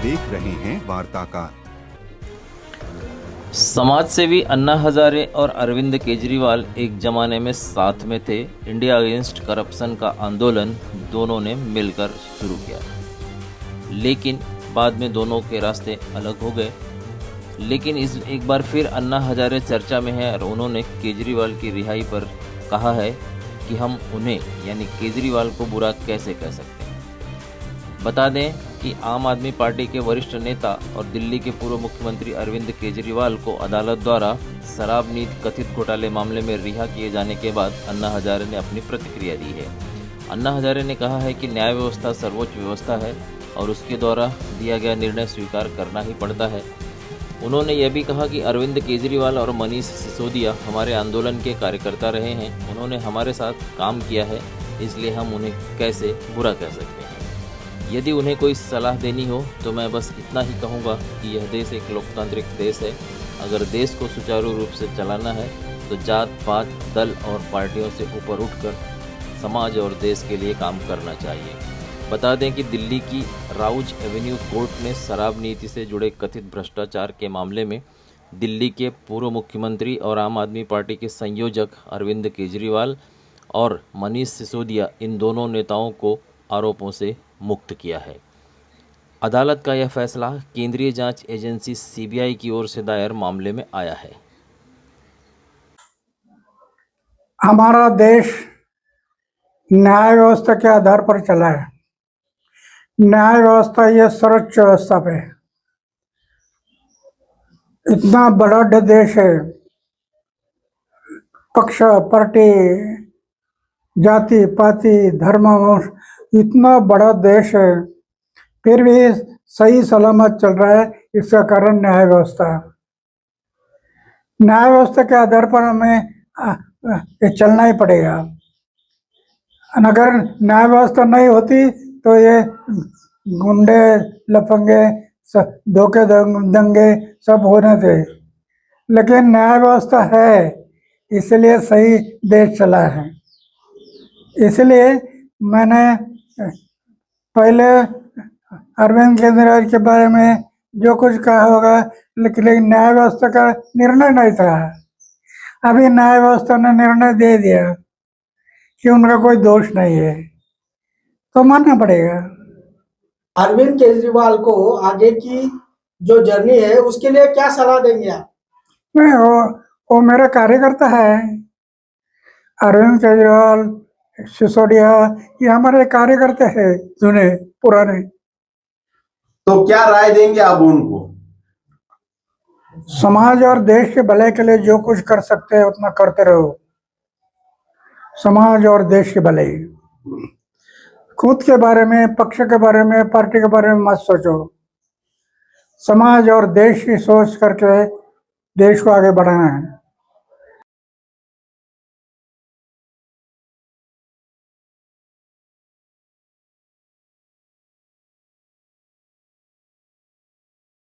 देख रहे हैं वार्ताकार। समाज सेवी अन्ना हजारे और अरविंद केजरीवाल एक जमाने में साथ में थे। इंडिया अगेंस्ट करप्शन का आंदोलन दोनों ने मिलकर शुरू किया, लेकिन बाद में दोनों के रास्ते अलग हो गए। लेकिन इस एक बार फिर अन्ना हजारे चर्चा में है और उन्होंने केजरीवाल की रिहाई पर कहा है कि हम उन्हें यानी केजरीवाल को बुरा कैसे कह सकते हैं। बता दें कि आम आदमी पार्टी के वरिष्ठ नेता और दिल्ली के पूर्व मुख्यमंत्री अरविंद केजरीवाल को अदालत द्वारा शराब नीति कथित घोटाले मामले में रिहा किए जाने के बाद अन्ना हजारे ने अपनी प्रतिक्रिया दी है। अन्ना हजारे ने कहा है कि न्याय व्यवस्था सर्वोच्च व्यवस्था है और उसके द्वारा दिया गया निर्णय स्वीकार करना ही पड़ता है। उन्होंने यह भी कहा कि अरविंद केजरीवाल और मनीष सिसोदिया हमारे आंदोलन के कार्यकर्ता रहे हैं, उन्होंने हमारे साथ काम किया है, इसलिए हम उन्हें कैसे बुरा कह सकते हैं। यदि उन्हें कोई सलाह देनी हो तो मैं बस इतना ही कहूँगा कि यह देश एक लोकतांत्रिक देश है। अगर देश को सुचारू रूप से चलाना है तो जात पात दल और पार्टियों से ऊपर उठकर समाज और देश के लिए काम करना चाहिए। बता दें कि दिल्ली की राउज एवेन्यू कोर्ट ने शराब नीति से जुड़े कथित भ्रष्टाचार के मामले में दिल्ली के पूर्व मुख्यमंत्री और आम आदमी पार्टी के संयोजक अरविंद केजरीवाल और मनीष सिसोदिया इन दोनों नेताओं को आरोपों से मुक्त किया है। अदालत का यह फैसला केंद्रीय जांच एजेंसी सीबीआई की ओर से दायर मामले में आया है। हमारा देश न्याय व्यवस्था के आधार पर चला है। न्याय व्यवस्था ये सर्वोच्च व्यवस्था पे है। इतना बड़ा देश है, पक्ष पार्टी जाति पाति धर्म वंश इतना बड़ा देश है, फिर भी सही सलामत चल रहा है। इसका कारण न्याय व्यवस्था है। न्याय व्यवस्था के आधार पर हमें ये चलना ही पड़ेगा। अगर न्याय व्यवस्था नहीं होती तो ये गुंडे लफंगे धोखे दंगे सब होने थे, लेकिन न्याय व्यवस्था है इसलिए सही देश चला है। इसलिए मैंने पहले अरविंद केजरीवाल के बारे में जो कुछ कहा होगा, लेकिन न्याय व्यवस्था का निर्णय नहीं था। अभी न्याय व्यवस्था ने निर्णय दे दिया कि उनका कोई दोष नहीं है, तो मानना पड़ेगा। अरविंद केजरीवाल को आगे की जो जर्नी है उसके लिए क्या सलाह देंगे आप? नहीं, वो मेरा कार्यकर्ता है। अरविंद केजरीवाल सिसोदिया ये हमारे कार्यकर्ता है सुने पुराने। तो क्या राय देंगे आप उनको? समाज और देश के भले के लिए जो कुछ कर सकते हैं उतना करते रहो। समाज और देश के भले, खुद के बारे में, पक्ष के बारे में, पार्टी के बारे में मत सोचो। समाज और देश की सोच करके देश को आगे बढ़ाना है।